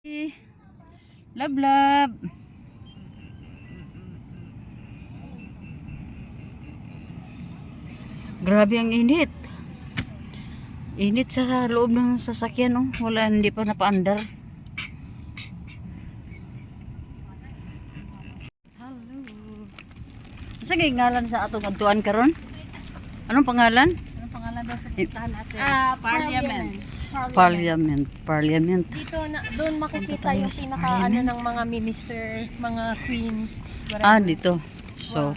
Love, love. Grabe ang init. Init sa loob ng sasakyan, oh. Wala, hindi pa napaandar. Hello. Saan kayo ngalan sa atong adtuan karon? Anong pangalan? Anong pangalan daw sa puntahan natin? Parliament. Parliament. Dito na doon makikita tayo yung sa pinaka Parliament. ng mga minister, mga queens, Ah, dito. So,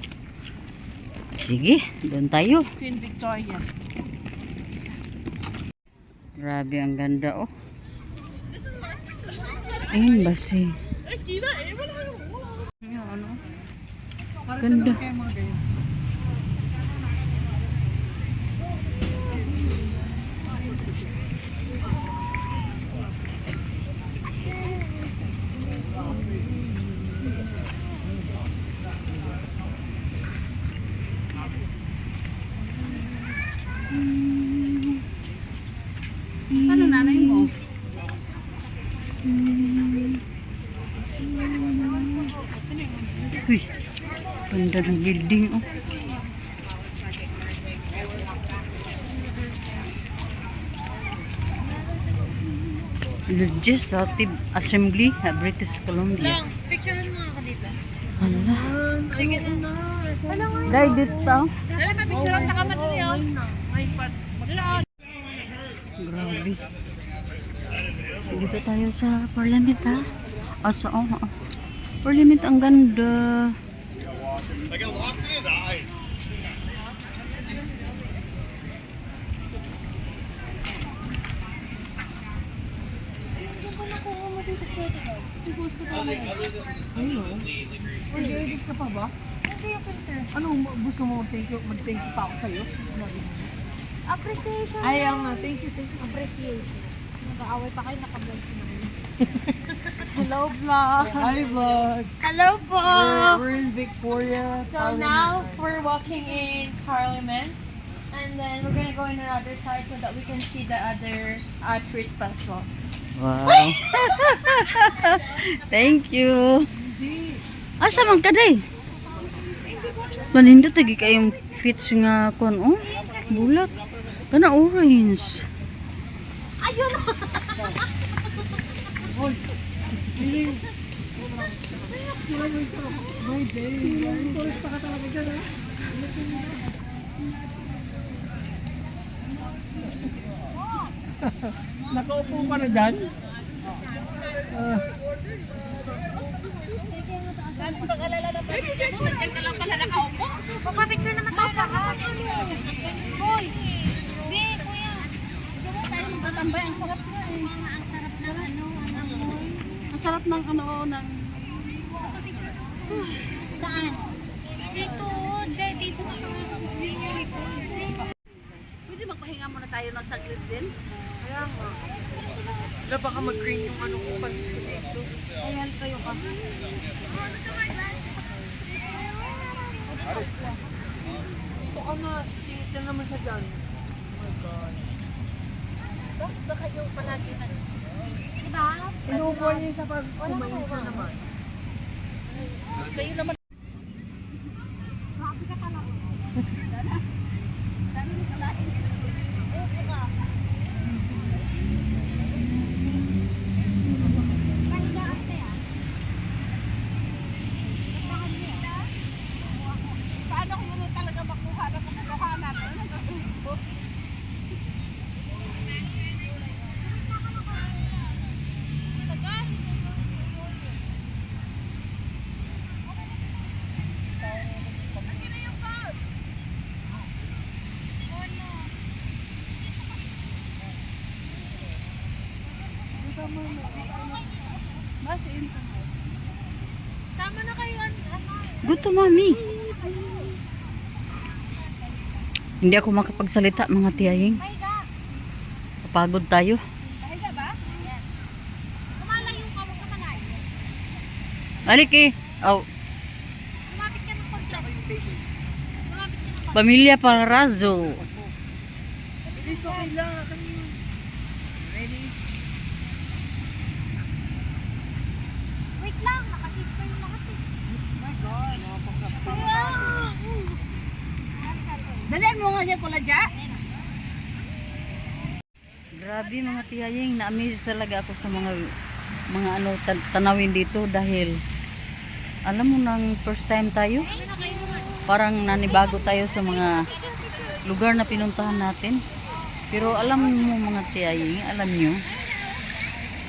sige, doon tayo. Queen Victoria. Grabe, ang ganda, oh. Ayun ba si? Ano? Ganda. Ano nanay mo? Uy, ganda ng building, oh. Legislative Assembly, British Columbia. Lang, picturean mo ako dito. Hala. Sige na. Dahil dito, Dala pa picturean na kaman niyo. grabe. Dito tayo sa Parliament, ha? Parliament, ang ganda. Like it locks in his eyes. Mag-edit ka pa ba? Hindi yung printer. Ano gusto mo mag-thank you pa ako sa'yo? Appreciation. Ay, thank you. Appreciation. Nag-aaway pa kayo, naka-vlog ko naman. Hello, vlog. Hi vlog! Hello po. We're in Victoria. So now we're walking in Parliament, and then we're gonna go in another side so that we can see the other tourist spots as well. Wow. Thank you. Asa man ka day? Manindot lagi kayong fits nga kon, oh. Bulat. Kana orange. Ayun! My day! Tourist pa ka talaga dyan ha? Nakaupo ka na dyan? Nandiyan ka lang pala nakaupo. Pagpa-picture naman tayo lahat. Hoy! Hindi, kuya. Ito mo tayo magtatambay. Ang sarap na eh. Ang sarap ng ang sarap ng Saan? Dito. Dito na kami. Pwede magpahinga muna tayo ng saglit din. Kaya nga. Wala baka mag-green yung ano ko pants ko dito. Ayan kayo ka. Ito ka na, sisingit na naman siya dyan. Oh my God. Baka yung palagi na. Diba? Inuupuan niya yung sapatos ko, mainit na naman. Kayo naman. Grabe ka talaga. Dami mo kalain. Upo ka. Pahigaan ka yan. Paano kung ano talaga makuha na kumukuha natin? Tama na kayo. Gusto, mami. Hindi ako makapagsalita, mga tiyahing. Pahiga. Kapagod tayo. Pahiga ba? Yes. Kumalayo ka mo kamalayo. Alik eh. Oh, Lumapit ka ng konti. Lumapit ka ng konti. Pamilya Parazo. Please, okay lang. Ready? niya pula dyan. Grabe mga tiyaying, na-amaze talaga ako sa mga ano tanawin dito dahil alam mo nang first time tayo, parang nanibago tayo sa mga lugar na pinuntahan natin. Pero alam mo mga tiyaying, alam nyo,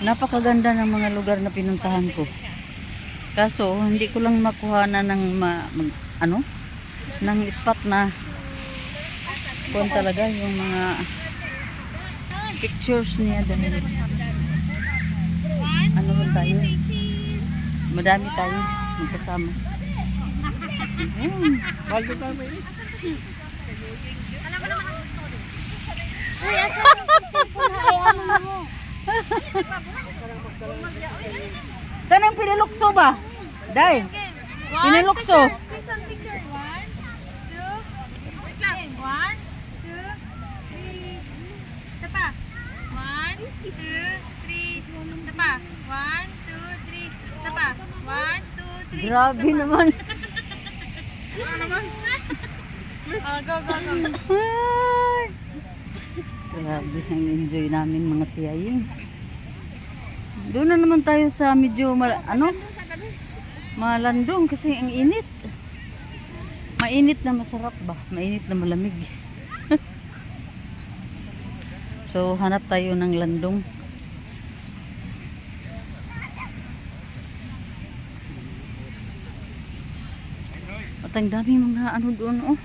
napakaganda ng mga lugar na pinuntahan ko. Kaso hindi ko lang makuha na ng ng spot na kung talaga yung mga pictures niya dahil ano man tayo, madami tayo magkasama. Baldo tayo may Uy, asa yung cellphone na ay ano mo? Kanang pinalukso ba? Day, pinalukso. Isang picture. 1, 2, wait lang. 1, 2, 3. Tapa. 1, 2, 3. Tapa. 1, 2, 3. Tapa. 1, 2, 3. Grabe naman. Oh, go, go, go. Ay. Grabe ang enjoy namin mga tiyaying. Doon na naman tayo sa medyo malandong kasi ang init. Mainit na masarap ba? Mainit na malamig. So hanap tayo ng landong. At ang daming mga ano doon oh.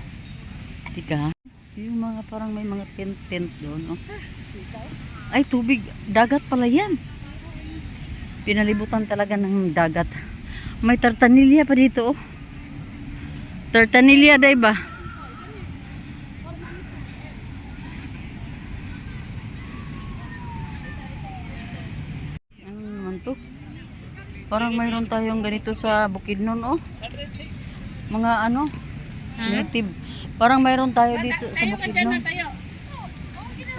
Tika. Yung mga parang may mga tent doon oh. Ay tubig, dagat pala yan. Pinalibutan talaga ng dagat. May tartanilya pa dito oh. Tartanilya day ba? Ano naman to? Parang mayroon tayong ganito sa Bukidnon oh. Mga ano? Native. Parang mayroon tayo dito sa Bukidnon.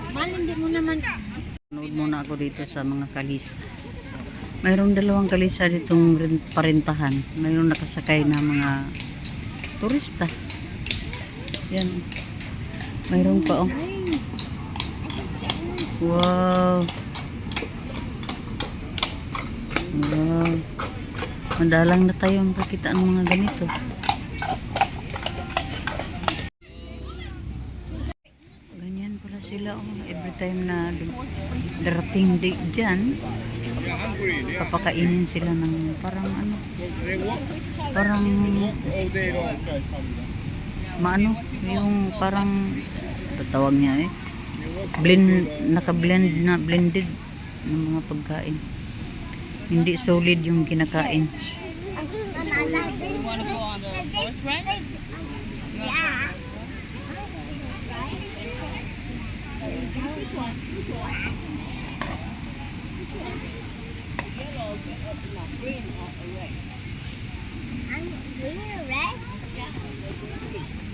Mal, hindi mo naman. Nood muna ako dito sa mga kalis. Mayroong dalawang kalisa ditong parentahan. Mayroong nakasakay na mga turista. Yan. Mayroon pa oh. Wow. Wow. Madalang na tayo makakita ng mga ganito. Ganyan pala sila oh. Every time na darating dyan, papakainin sila ng parang ano, parang maano, yung parang tawag niya naka-blend na blended ng mga pagkain. Hindi solid yung kinakain.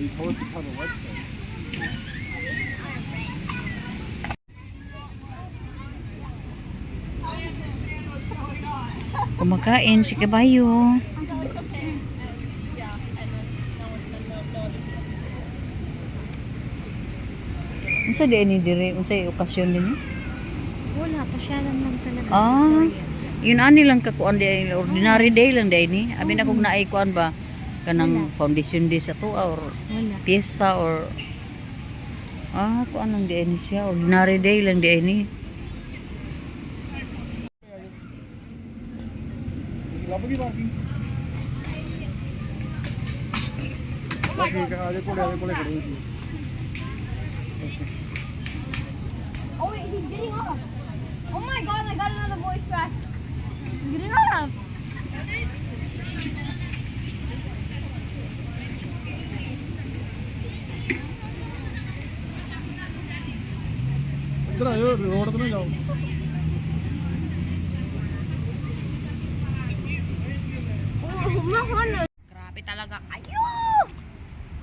We post this on the website. Kumakain si kabayo. Unsa di ini dire? Unsay okasyon din? Wala, pasyalan lang talaga. Ah, yun ani lang kakuan di ordinary day lang day ni. Abi na kog naay kuan ba kanang foundation day sa to or Wala. fiesta or kuan lang di ni siya ordinary day lang di ni. Oh, wait, he's getting off. Oh my god, I got another voice crack. He's getting off. Grabe talaga kayo.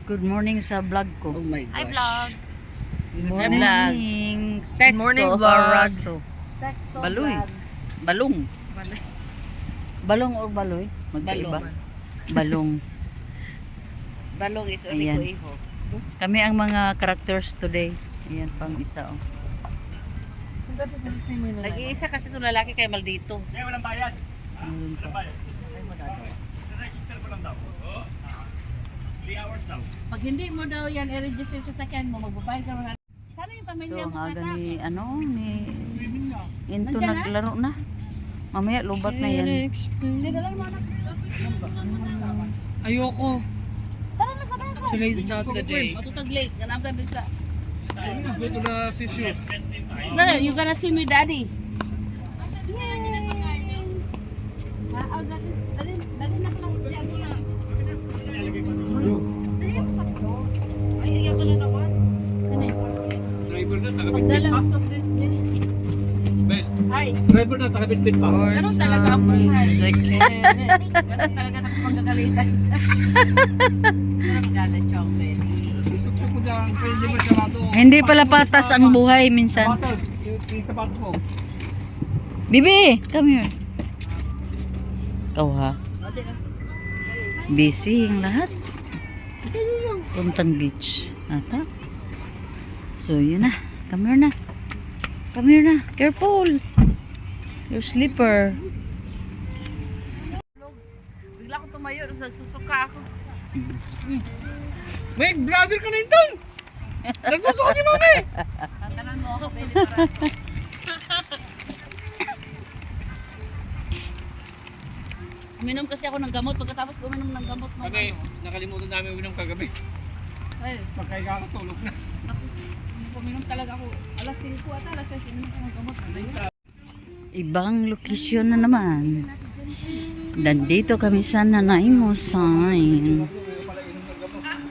Good morning sa vlog ko. Oh my Hi, gosh. vlog. Good morning. Good morning, vlog. Texto Baloy. vlog. Balong. Balong or baloy? Magkaiba. Balong. Balong is Ayan. iho. Kami ang mga characters today. Ayan pang isa oh. Saan dati pala sa'yo may lalaki? Nag-iisa kasi itong lalaki kay Maldito. Walang bayad. Ayun pa. Register ko lang daw. 3 hours daw. Pag hindi mo daw yan i-register sa sakyan mo, magbabayad ka na. Sana yung So pamilya ang mo aga sana. ni Into naglaro na. Mamaya lubat na yan. Hindi, dala mo anak. Ayoko. Tara na sa dako. Today's not the day. Matutag late. Ganap ka bisa. Let's go to the seashore. No, you gonna see me daddy. Dali na pala. Diyan mo na. Ay, iyan ko na naman. Driver na, takabit Dala mo soft drinks din. Bel, Ay, driver na, takabit pa. For ganun talaga ang some buhay. reason, Ganun talaga tapos magagalitan. Parang galit chocolate. Isok mo dyan, pwede mo sarado. Hindi pala patas ang buhay minsan. Sapatos, yung sapatos mo. Bibi, come here. Ikaw ha? Busy ang lahat. Puntang beach. Ata. So yun na. Come here na. Come here na. Careful. Your slipper. Bigla ko tumayo, nagsusuka ako. Wait, brother ka na ito! Nagsusuka si mami! Tatanan mo ako, pwede para. Uminom kasi ako ng gamot pagkatapos uminom ng gamot ng Kami, nakalimutan namin uminom kagabi. Ay, Pagkaiga ka, tulog na. uminom talaga ako. Alas 5 ata, alas 6 uminom ako ng gamot. Ibang location na naman. Nandito kami sa Nanaimo sign.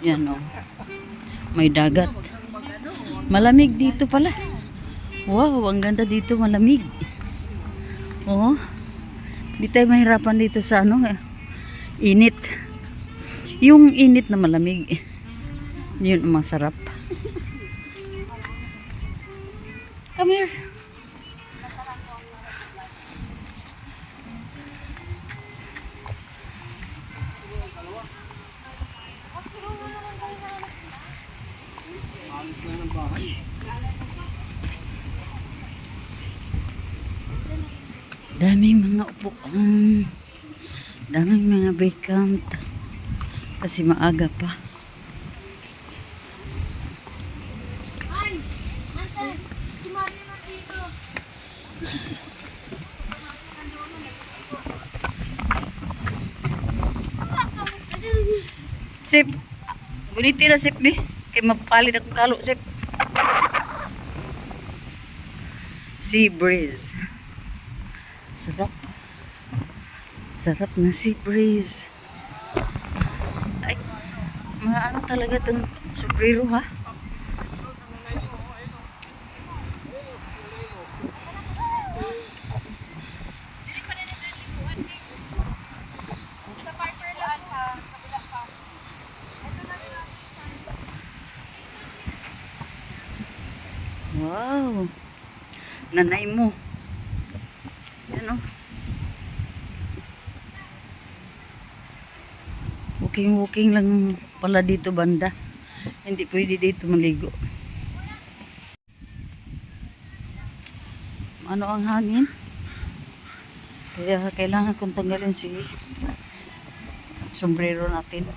Yan o. May dagat. Malamig dito pala. Wow, ang ganda dito, malamig. Oh. Di tayo mahirapan dito sa ano, init. Yung init na malamig. Yun ang masarap. Come here. Alis na ng bahay. Daming mga upuan. Daming mga vacant. Kasi maaga pa. Ay! Ante! Si Maria na dito! Sip. Guniti na sip bi. Kay mapalit akong kalo sip. Sea breeze. Sarap. Sarap na sea breeze. Ay, mga ano talaga itong sombrero ha? Wow. Nanay mo. Yan o. Walking lang pala dito banda. Hindi pwede dito maligo. Ano ang hangin? Kaya kailangan kong tanggalin si sombrero natin.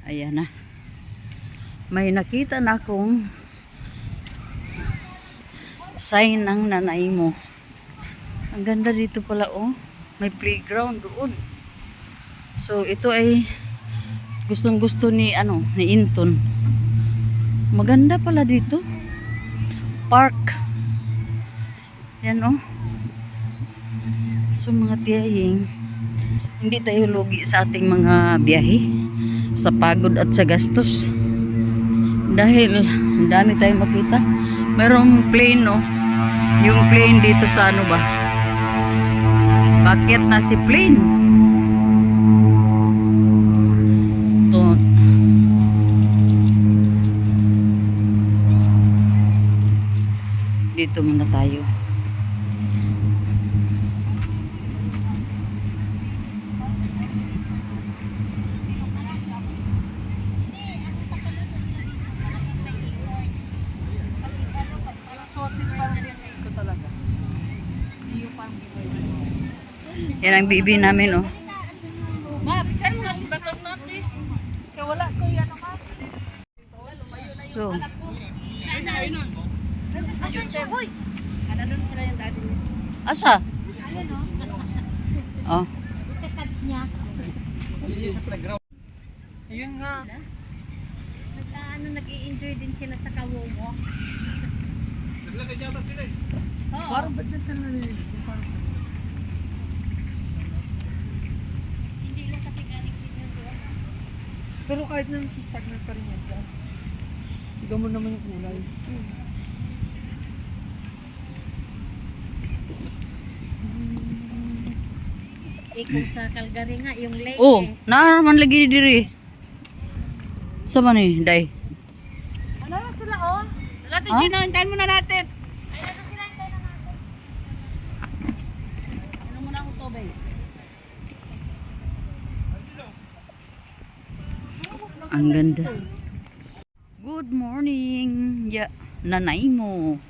Ayan na. May nakita na akong sign ng Nanaimo. Ang ganda dito pala oh. May playground doon. So ito ay gustong gusto ni Inton. Maganda pala dito. Park. Yan oh. So mga tiyahing, hindi tayo lugi sa ating mga biyahe, sa pagod at sa gastos. Dahil ang dami tayong makita. Merong plane no. Yung plane dito sa ano ba? Bakit na si plane? Ito. Dito muna tayo. Yan ang bibi namin, oh. Ma, picture mo nga si Baton ma, please. Kaya wala ko yan ako. So, Asan siya? Hoy! Ano doon pala yung daddy niya? asa? Ayun o. Oh. Kakats niya. Ayun nga. Nag-i-enjoy din sila sa kawowo. Naglagay ba sila eh? Oo. Parang ba't dyan sila nalilig? Hindi lang kasi galing din yung doon. Pero kahit naman sa stagnant pa rin yan dyan. Ikaw mo naman yung kulay. Kung sa Calgary nga, yung lake Oh, naaraman lagi diri. Sa man ni, day. Ano na sila oh? Natin, Ha? Gina, hintayin mo na natin. Ay, ano sila yung tayo na natin? Ano muna ako to, bay? Ang ganda. Good morning. Ya, nanay mo.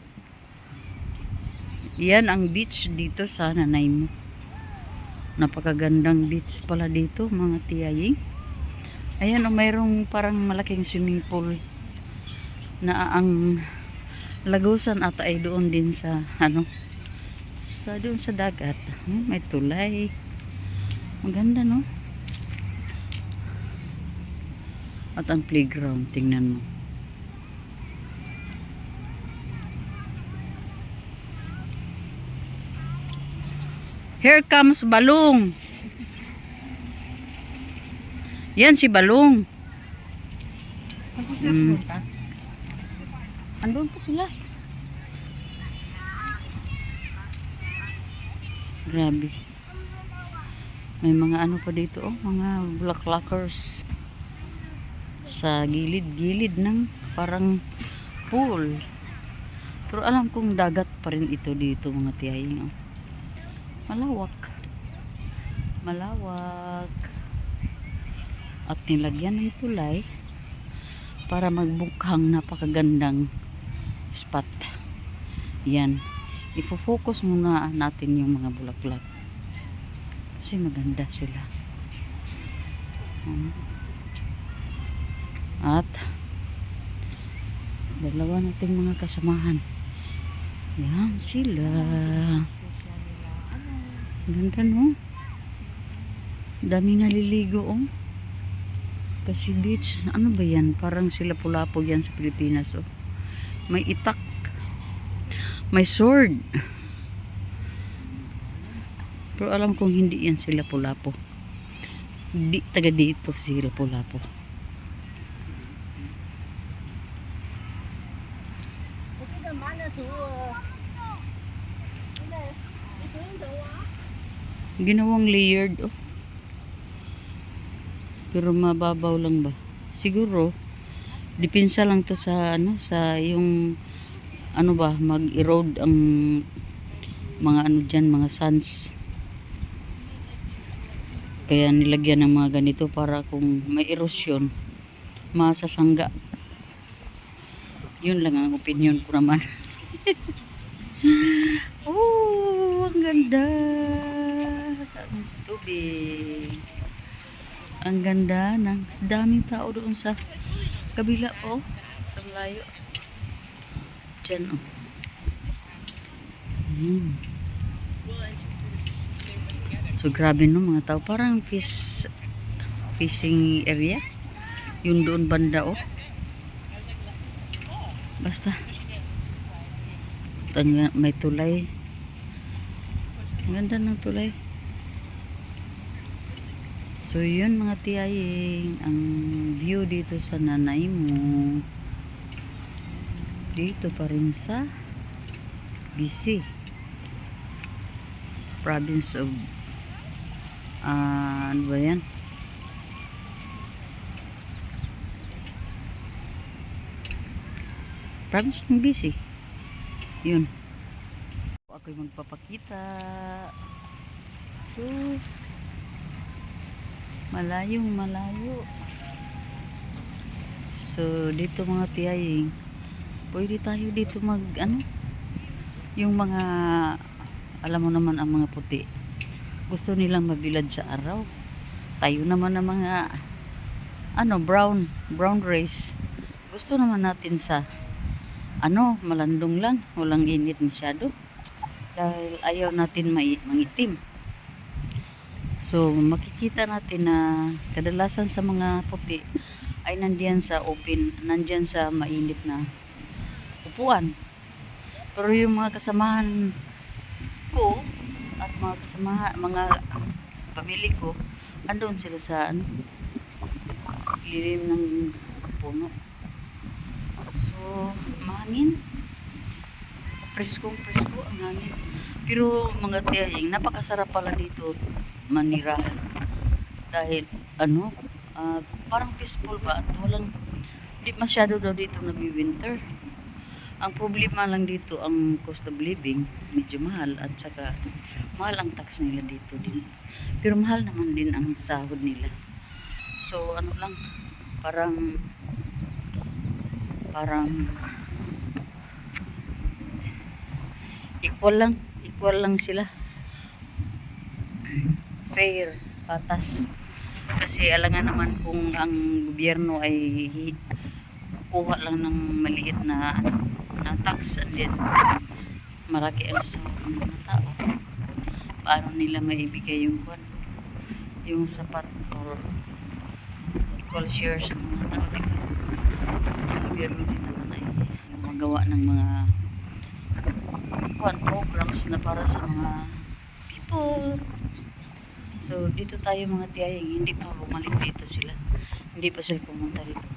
Yan ang beach dito sa nanay mo. Napakagandang beach pala dito, mga tiyaying. Ayan, mayroong parang malaking swimming pool na ang lagusan ata ay doon din sa doon sa dagat. May tulay. Maganda, no? At ang playground, tingnan mo. Here comes Balong. Yan si Balong. Saan po sila Mm. pumunta? Andun po sila. Grabe. May mga ano pa dito, oh, mga bulaklakers sa gilid-gilid ng parang pool. Pero alam kong dagat pa rin ito dito, mga tiyaying. Oh. Malawak. Malawak. At nilagyan ng tulay para magbukhang napakagandang spot. Yan. Ifo-focus muna natin yung mga bulaklak. Kasi maganda sila. At dalawa nating mga kasamahan. Yan sila. Ganda, no? Daming naliligo, oh. Kasi beach, ano ba yan? Parang sila pulapog yan sa Pilipinas, oh. May itak. May sword. Pero alam kong hindi yan sila pulapo. Hindi taga dito sila pulapo. Ginawang layered, oh. Pero mababaw lang ba? Siguro dipinsa lang to sa sa yung ba, mag-erode ang mga diyan, mga sands. Kaya nilagyan ng mga ganito para kung may erosyon, masasangga. Yun lang ang opinion ko naman. Oh, ang ganda. Ang tubig. Ang ganda ng daming tao doon sa kabila, oh. Sa malayo. Diyan, oh. So, grabe, no, mga tao. Parang fishing area. Yung doon banda, oh. Basta. May tulay. Ang ganda ng tulay. So, yun, mga tiyaying, ang view dito sa nanay mo. Dito pa rin sa BC. Province of ano ba yan? Province ng BC. Yun. Ako'y magpapakita. Malayong malayo. So, dito mga tiyaying, pwede tayo dito yung mga, alam mo naman ang mga puti. Gusto nilang mabilad sa araw. Tayo naman ng mga brown race. Gusto naman natin sa malandong lang, walang init masyado. Dahil ayaw natin mangitim. So, makikita natin na kadalasan sa mga puti ay nandiyan sa mainit na upuan. Pero yung mga kasamahan ko at mga pamilya ko, andun sila sa lilim ng puno. So, mahangin. Presko ang hangin. Pero mga tiyahing, napakasarap pala dito manirahan. Dahil parang peaceful ba at di masyado daw dito nag-winter. Ang problema lang dito ang cost of living, medyo mahal at saka mahal ang tax nila dito din. Pero mahal naman din ang sahod nila. So parang equal lang sila. Fair, patas. Kasi alangan naman kung ang gobyerno ay kukuha lang ng maliit na tax and then marami ang sasahod ng mga tao. Paano nila maibigay yung sapat or equal share sa mga tao, diba? Ang gobyerno din naman ay magawa ng mga programs na para sa mga people. So, dito tayo mga tiyahing, hindi pa bumalik dito sila. Hindi pa sila pumunta dito.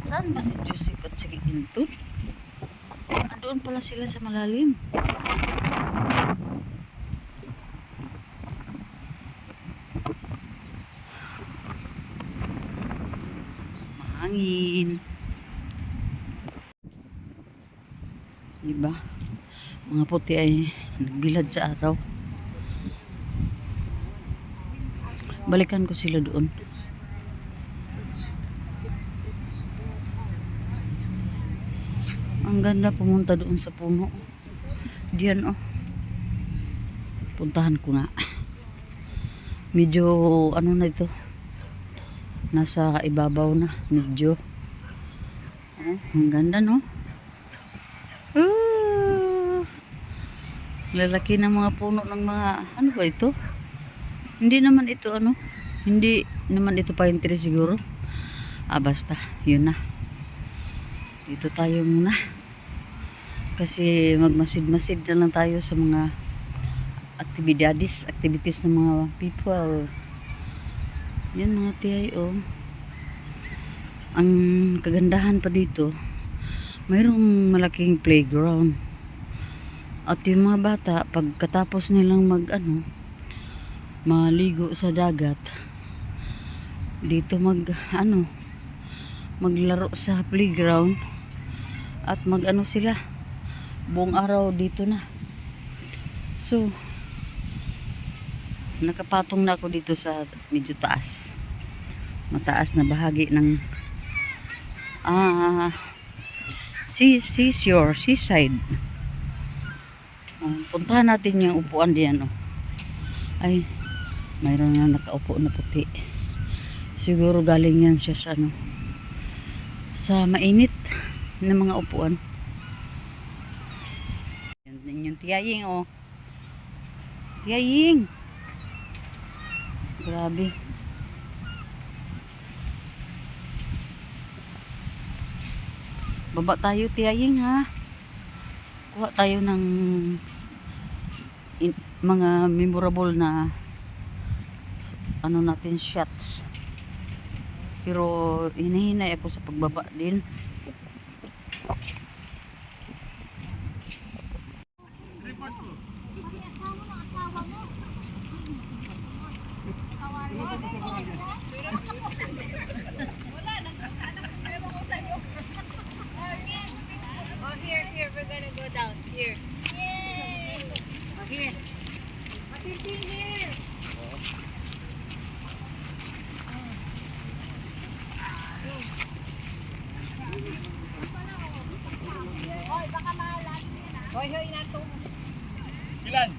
Saan ba si Joseph at si Quinton? Doon pala sila sa malalim. Mahangin. Diba? Mga puti ay nagbilad sa araw. Balikan ko sila doon. Ang ganda pumunta doon sa puno. Diyan puntahan ko nga. Medyo na ito. Nasa ibabaw na. Medyo. Ang ganda, no? Lalaki ng mga puno ng mga ba ito? Hindi naman ito hindi naman ito pine tree siguro. Basta yun na. Dito tayo muna kasi magmasid-masid na lang tayo sa mga activities ng mga people. Yan mga tiyay. Ang kagandahan pa dito, mayroong malaking playground. At yung mga bata, pagkatapos nilang maligo sa dagat, dito maglaro sa playground at sila buong araw dito na. So, nakapatong na ako dito sa medyo mataas na bahagi ng seaside. Puntahan natin yung upuan diyan. Ay, mayroon na nakaupo na puti. Siguro galing yan siya sa mainit na mga upuan. Yan yung tiyaying. Tiyaying. Grabe. Baba tayo tiyaying, ha. Kuha tayo ng mga memorable na natin shots. Pero hinahinay ako sa pagbaba din. Here, we're gonna go down. Here. Yay! Here. Here. Hoy, baka mahalat. Hoy, nato. Ilan?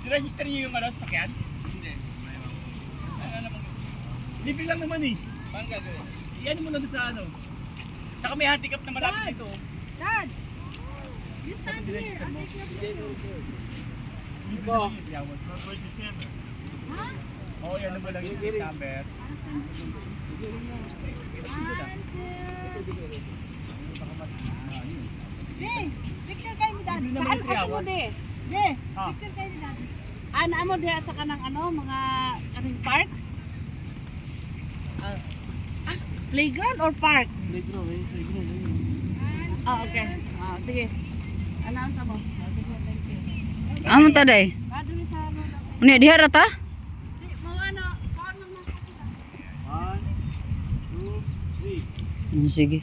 I-register niyo yung sasakyan? Hindi. Libre lang naman eh. Paano gagawin? Iyan mo na doon sa ano. Saka may handicap na malapit nito. Dad! You stand here. I'll take your picture. Dito. Yeah, what's not worth it ever. Ha? Oo, yan naman lang yung number. 1, 2. Be, picture kayo ni Dad. Hindi naman Saan yung kasi mo triawan. di? Be, Ah. picture kayo ni Dad. Ana mo diha sa kanang ano, mga kaning park? Playground or park? Playground. Okay. Sige. Announce mo. Sige, thank you. Amo ta day. Dali sa ano. Unya diha ra ta? Mo ano, paano mo? 1, 2, 3. Sige.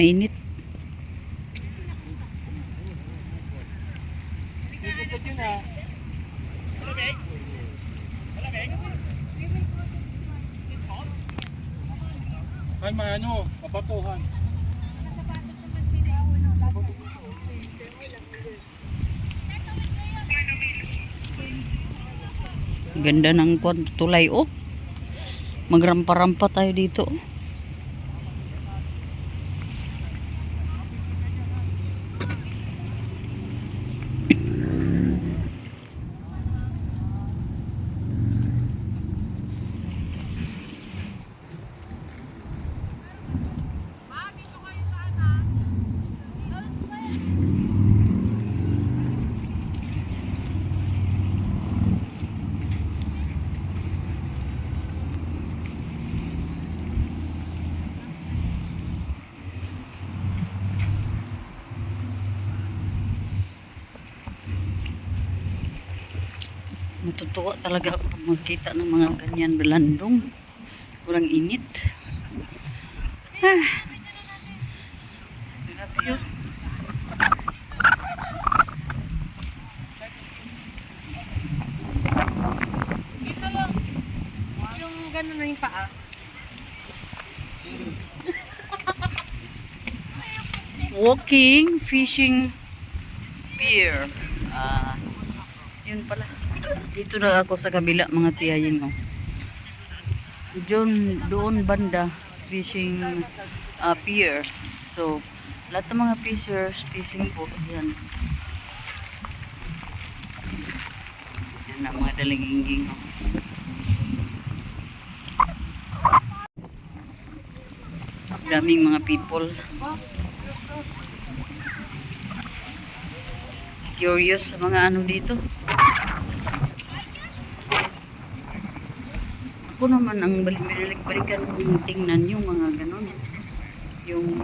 Mainit. Malamig? Malamig? Ay, maano, mapatuhan. Ganda ng tulay oh. Magrampa-rampa tayo dito. Oh. Natutuwa talaga ako pag magkita ng mga ganyan belandong. Walang init. Grabe yun. Dito lang. Yung gano'n na yung paa. Walking, fishing, pier. Yun pala. Dito na ako sa kabila mga tiyaying. Oh. Doon banda, fishing pier. So, lahat ng mga fishers, fishing po. Yan. Yan na mga daliginging. Oh. Daming mga people. Curious sa mga ano dito. Ako naman ang balik-balikan kong tingnan yung mga ganon. Yung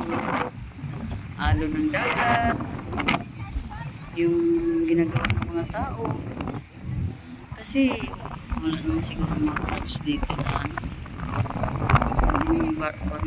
alo ng dagat. Yung ginagawa ng mga tao. Kasi wala naman siguro mga crabs dito na ano. Yung bar-bar.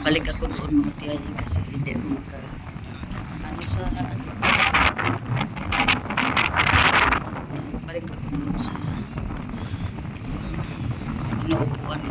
Balik ako doon mga tiyayi kasi hindi ako ano sa ano. Balik ako doon sa inuupuan.